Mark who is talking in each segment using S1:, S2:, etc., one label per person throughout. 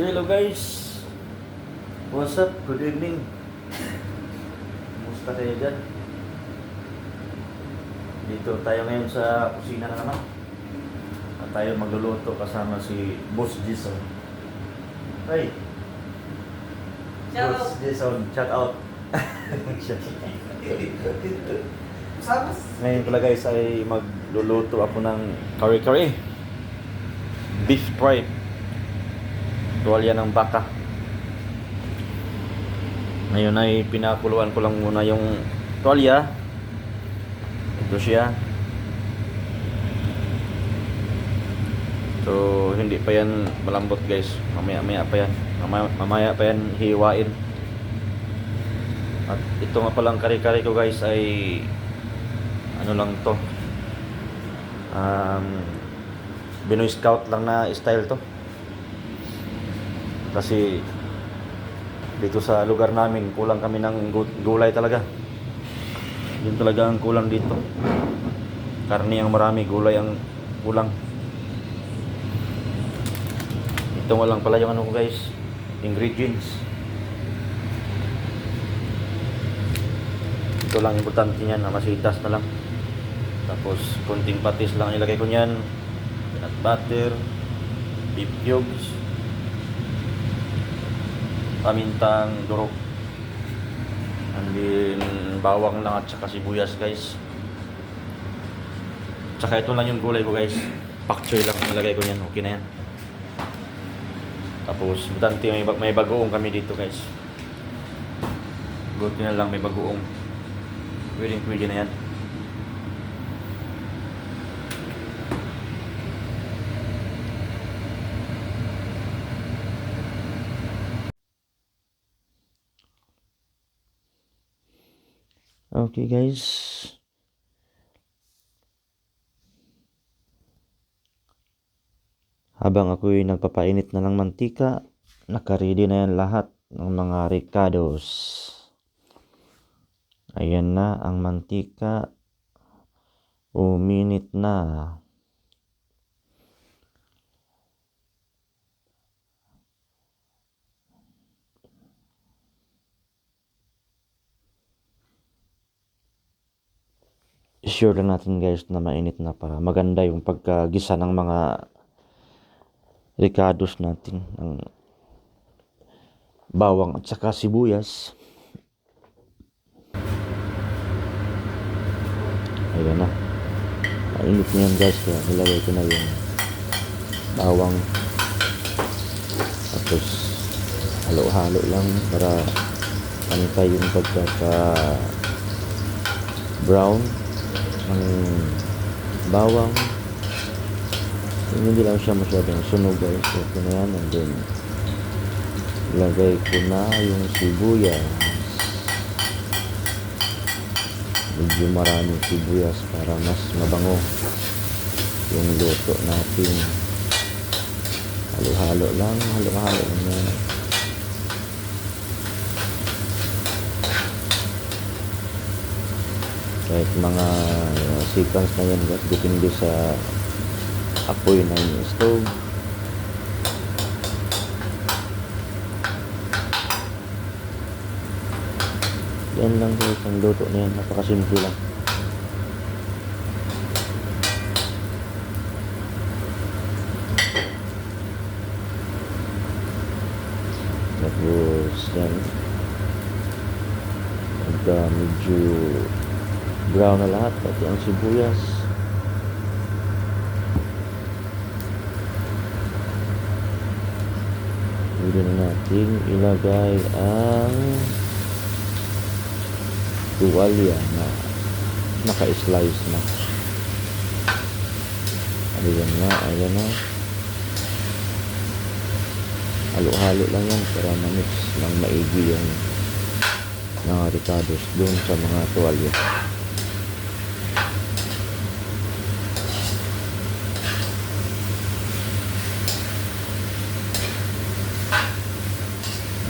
S1: Hello guys, what's up? Good evening. Kumusta kayo dyan? Dito tayo ngayon sa kusina na naman. At tayo magluluto kasama si Boss Jason. Hey!
S2: Shout
S1: Boss
S2: out.
S1: Jason, shout out.
S2: Sabas.
S1: Ngayon pala guys ay magluluto ako ng kare-kare. Beef fry. Tuwalya ng baka. Ngayon ay pinakuluan ko lang muna yung tuwalya. Ito siya. So hindi pa yan malambot guys. Mamaya pa yan. Mamaya pa yan hiwain. At ito nga palang kare-kare ko guys ay ano lang to. Binoy Scout lang na style to. Kasi dito sa lugar namin kulang kami ng gulay talaga. Yun talaga ang kulang dito. Karne ang marami, gulay ang kulang. Ito nga lang pala yung ano ko guys, ingredients. Ito lang importante niyan, na masitas na lang. Tapos konting patis lang ilagay ko niyan. Peanut butter, beef cubes, pamintang durog, and then bawang lang at saka sibuyas guys. Tsaka ito lang yung gulay ko guys, pak choy lang nilagay ko yan, okay na yan. Tapos dante may bagoong kami dito guys, buti na lang may bagoong, pwede na yan. Okay guys, habang ako'y nagpapainit na ng mantika, nakaready na yan lahat ng mga ricados. Ayan na ang mantika, uminit na. Sure lang natin guys na mainit na para maganda yung pagkagisa ng mga ricados natin, ng bawang at saka sibuyas. Ayan na, mainit na yan guys, kaya nilagay ko na yung bawang. Tapos halo-halo lang para pantay yung pagkaka brown ng bawang. Hindi lang siya masyadong sunog guys. Ito na yan, and then ilagay ko na yung sibuyas. Medyo maraming sibuyas para mas mabango yung luto natin. Halo-halo lang yan. Kahit mga seconds na yan guys, depende sa apoy ng stove. Yan lang guys ang luto na yan, napakasimple lang. Tapos yan, pagka medyo brown na lahat, pati ang sibuyas, pwede na natin ilagay ang tuwalya na naka-slice na. Ayan na. Halo-halo lang yan para ma-mix ng maigi yung mga ricados doon sa mga tuwalya.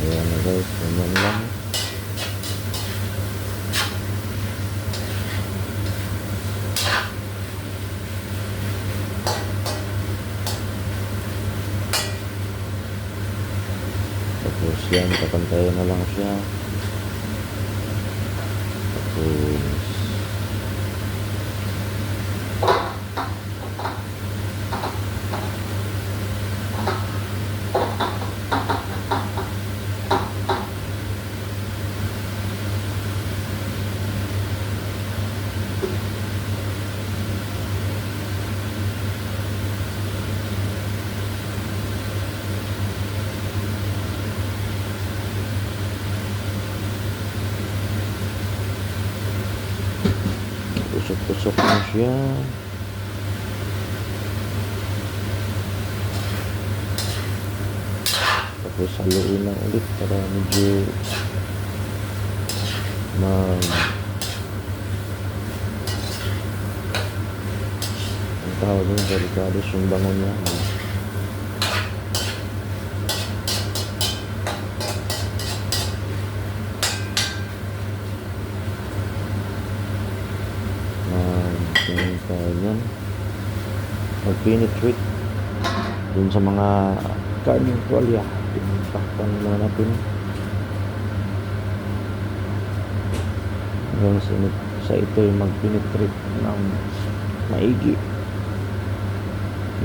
S1: Ayan na guys, ganyan lang. Yan, papantayan na lang siya. Tapos tusok-tusok na siya. Tapos haluin lang ulit para medyo mag ang tawag yun, delicados yung bangon niya. Mag-penetrate dun sa mga karning tuwalya. Takpan na natin hanggang sa ito'y mag-penetrate ng maigi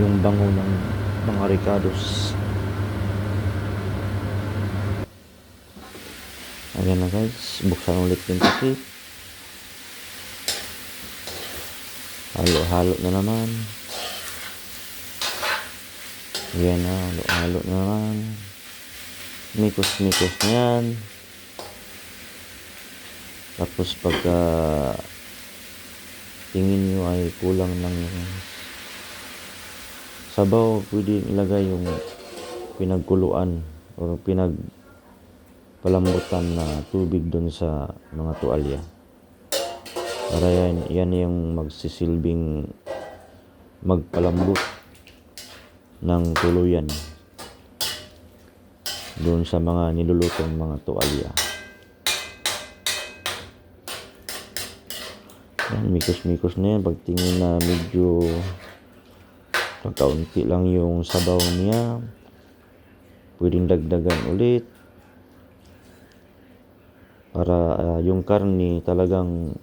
S1: yung bango ng mga ricados. Ayan na guys, buksan ulit yung takip. Halo-halo na naman. Yan na, halo-halo na naman. Mikos-mikos na yan. Tapos pagka tingin nyo ay kulang ng sabaw, pwede ilagay yung pinagkuluan o pinagpalambutan na tubig dun sa mga tuwalya. Para yan yung magsisilbing magpalambot ng tuluyan doon sa mga nilulutong mga tuwalya. Yan, mikos-mikos na yan. Pagtingin na medyo kaunti lang yung sabaw niya, pwedeng dagdagan ulit para yung karni talagang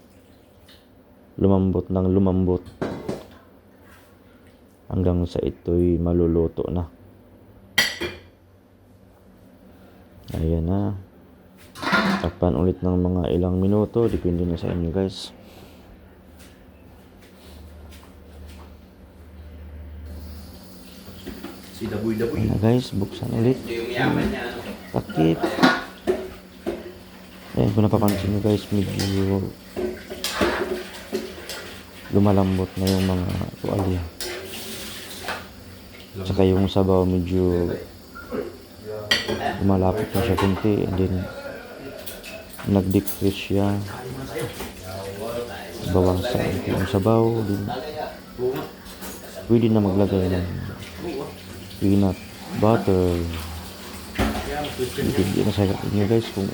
S1: lumambot ng lumambot hanggang sa ito'y maluluto na. Ayan na. Takpan ulit ng mga ilang minuto, depende na sa inyo guys.
S2: Si Daboy-Daboy.
S1: Ayan na guys, buksan ulit. Takip. Ayan, kung napapansin nyo guys, medyo lumalambot na yung mga tuwalya. Saka yung sabaw medyo lumalapot na siya kunti, and then nag-decrease siya. Bawasan yung sabaw, din pwede na maglagay ng peanut butter. Hindi na sa inyo guys kung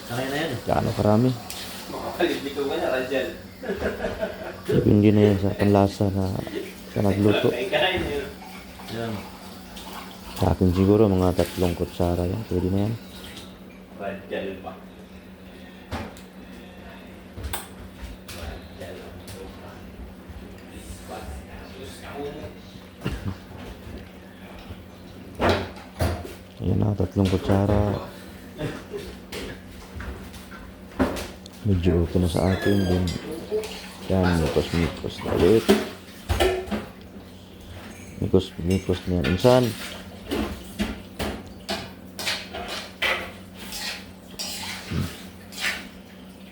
S1: gaano karami. Depende na yan sa panlasa na sa nagluto. Sa akin siguro mga 3 kutsara yan, pwede na yan. Ayan na, 3 kutsara. Medyo okay na sa akin. Then, yan, mikos-mikos na ulit. Mikos-mikos na yan. Insan.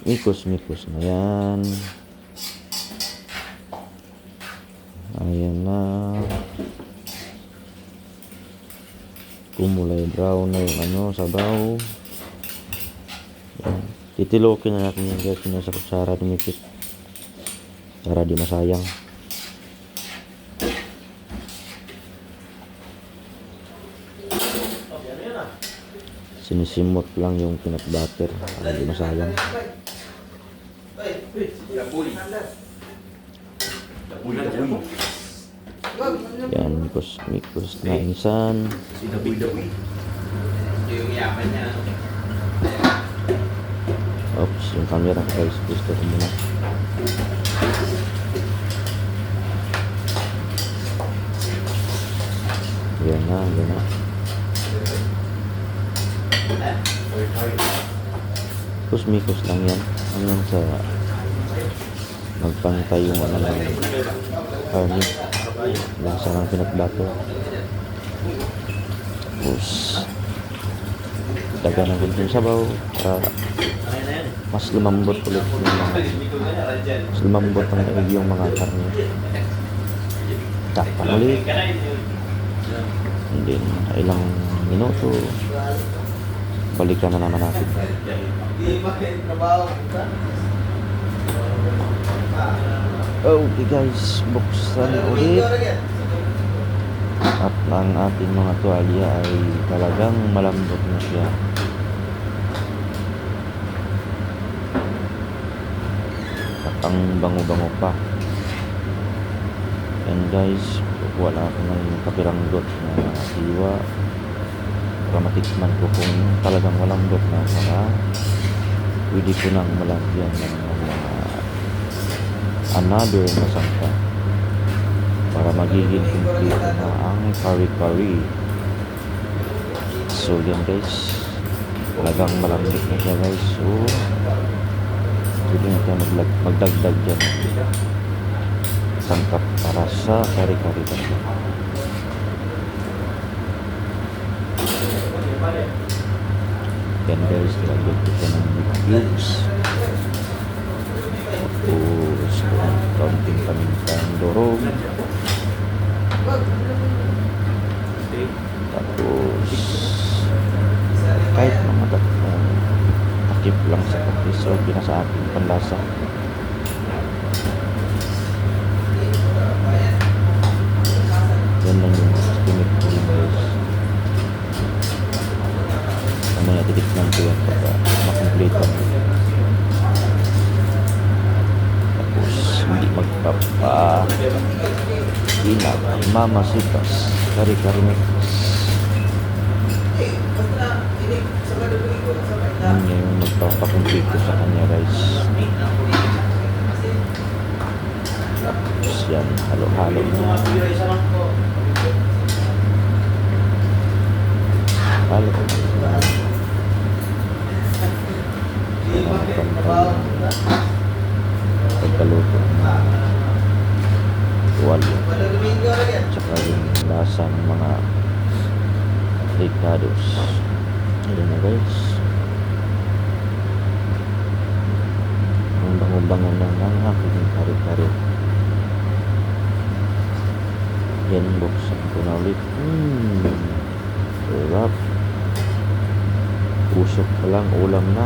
S1: Mikos-mikos na yan. Ayan na. Kumulay brown na yung sabaw. Yan. Titilokin na natin yung guys na sa kutsara dumikit para di masayang. Sinisimot lang yung peanut butter para di masayang. Yan, mikos na insan.
S2: Si Daboy-Daboy. Yung yaman niya.
S1: Oops, yung camera guys, gusto ko muna. Yan na, yan na. Kusmikos lang yan. Hanggang sa magpantay yung ano ng karne. Hanggang sa lang pinagbato. Tapos daga ng kunting sabaw para mas lumambot ulit yung mga mas lumambot yung mga karne. Takpan ulit. And then ilang minuto balikan na naman natin. Okay guys, buksan ulit. At ang ating mga tuwalya ay talagang malambot na siya. At ang bango-bango pa. And guys, wala ako ng kapiranggot na iwa para matikman ko kung talagang malambot na para pwede ko nang malagyan ng mga another na sangka para magiging complete na ang kari-kari. So yan guys, talagang malambot na siya guys. So pwede na tayo magdagdag dyan sangkap para sa kari-kari natin. Yan guys, lagyan ko siya ng cubes. Tapos kaunting pamintang dorog. Tapos kahit mga takip lang sa kapis o okay na sa ating panlasa. Yan lang yung estimate ko lang guys. Mamaya titikman ko yan para makomplete lang. Tapos hindi magpapa-inag mamasitas kari-kari mitas. Yun yung magpapa-complete ko sa kanya guys. Tapos yan, halo-halo na. Halo ko na. Pagkaluto tuwalya tsaka yung lasa ng mga ricados. Ayan na guys, ang bango-bango na ng aking kari-kari. Yan, buksan ko na ulit. Sarap. Usok pa lang, ulam na.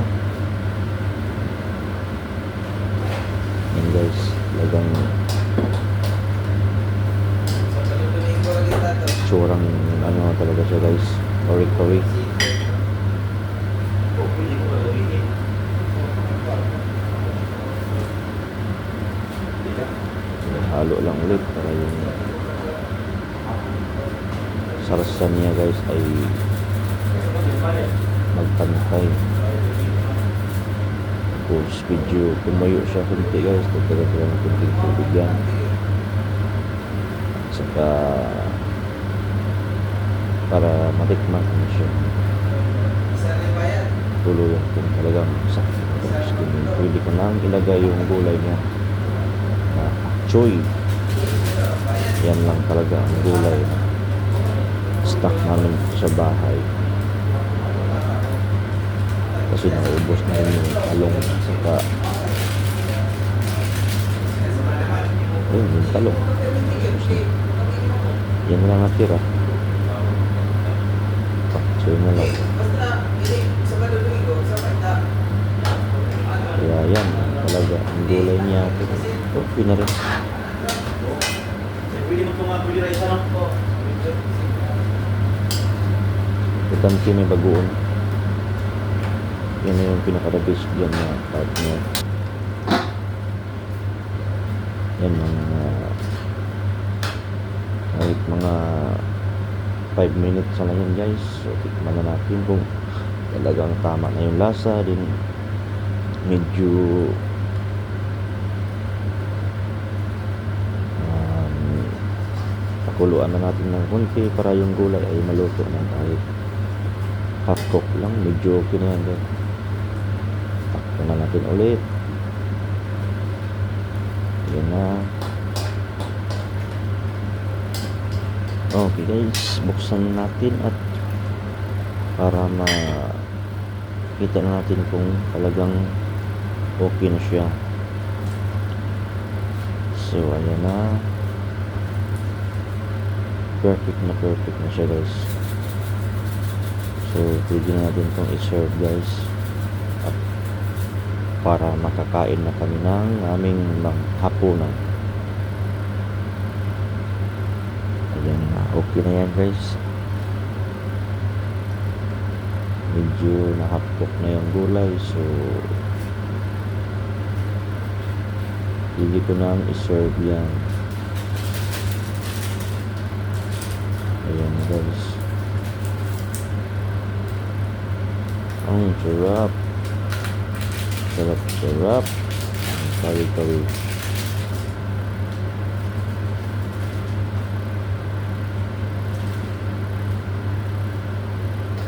S1: Yan guys, lagang tsurang ano talaga siya guys, kari-kari. Halo lang ulit para yung sarsa niya guys ay magpantay. Tapos medyo tumayo siya kunti guys, dagdagan ko lang kunting tubig yan. Saka para matikman ko siya tuluyan kung talagang sakit. Tapos pwede ko nang ilagay yung gulay niya na choy. Yan lang talaga ang gulay na stock namin sa bahay kasi naubos na rin yung talong saka yung talong. Yan lang natira, so yun na lang. Kaya yan talaga ang gulay niya. Okay na rin. Itanti may bagoon. Yan na yung pinaka-base dyan na part niya. Yan mga 5 minutes na lang yan guys. So tikman na natin kung Talagang tama na yung lasa din. Medyo pakuluan na natin ng konti para yung gulay ay maluto na, kahit half cook lang, medyo okay na yan guys. Takpan na natin ulit. Yan na. Okay guys, buksan natin at para makita na natin kung talagang okay na siya. So ayan na, perfect na siya guys. So pwede na natin itong i-serve guys, at para makakain na kami ng aming hapunan. Ayan na, okay na yan guys. Medyo na-half-cook na yung gulay, so pwede ko nang i-serve yan. Ayan guys, ang sarap, sarap ang kari-kari.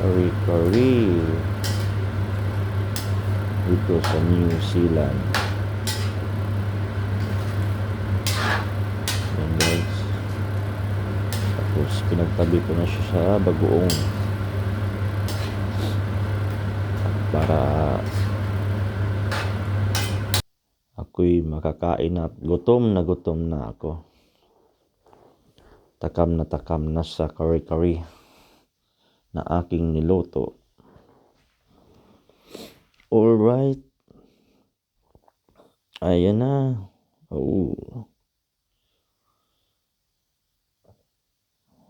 S1: Kari-kari dito sa New Zealand. Ayan guys, tapos pinagtabi ko na siya sa bagoong para ako'y makakain at gutom na ako. Takam na sa kari-kari na aking niluto. Alright, ayan na.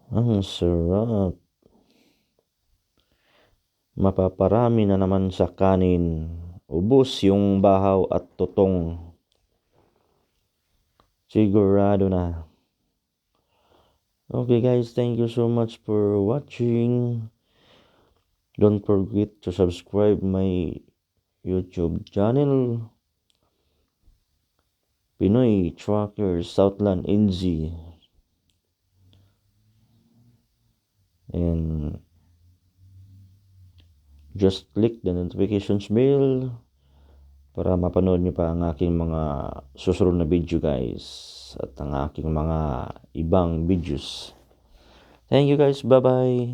S1: Ang sarap. Mapaparami na naman sa kanin. Ubos yung bahaw at tutong. Sigurado na. Okay guys, thank you so much for watching. Don't forget to subscribe my YouTube channel, Pinoy Trucker Southland NZ. And just click the notifications bell para mapanood nyo pa ang aking mga susunod na video guys, at ang aking mga ibang videos. Thank you guys, bye bye.